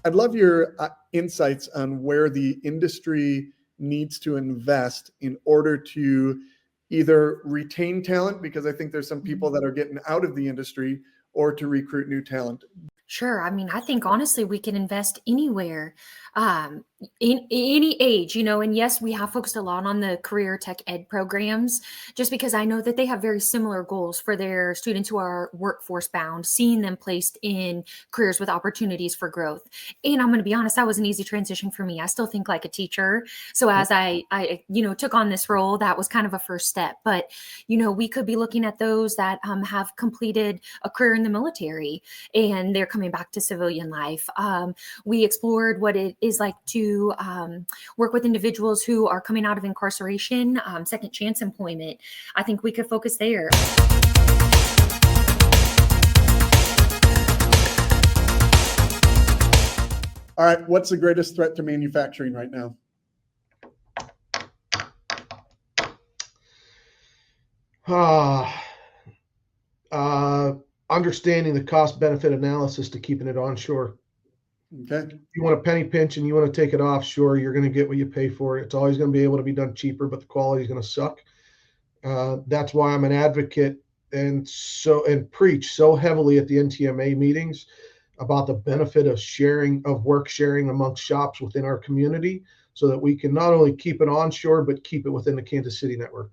I'd love your insights on where the industry needs to invest in order to either retain talent, because I think there's some people that are getting out of the industry, or to recruit new talent. Sure. I mean, I think honestly, we can invest anywhere, in any age, and yes, we have focused a lot on the career tech ed programs, just because I know that they have very similar goals for their students who are workforce bound, seeing them placed in careers with opportunities for growth. And I'm going to be honest, that was an easy transition for me. I still think like a teacher. So as I took on this role, that was kind of a first step. But, we could be looking at those that have completed a career in the military and they're coming back to civilian life. We explored what it is like to work with individuals who are coming out of incarceration, second chance employment. I think we could focus there. All right, what's the greatest threat to manufacturing right now? Understanding the cost-benefit analysis to keeping it onshore. Okay. If you want a penny pinch and you want to take it offshore, you're going to get what you pay for. It's always going to be able to be done cheaper, but the quality is going to suck. That's why I'm an advocate and preach so heavily at the NTMA meetings about the benefit of work sharing amongst shops within our community, so that we can not only keep it onshore, but keep it within the Kansas City network.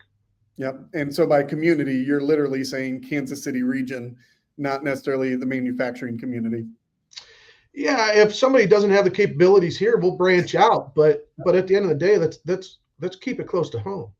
Yep. And so by community, you're literally saying Kansas City region, not necessarily the manufacturing community. Yeah, if somebody doesn't have the capabilities here, we'll branch out. But at the end of the day, let's keep it close to home.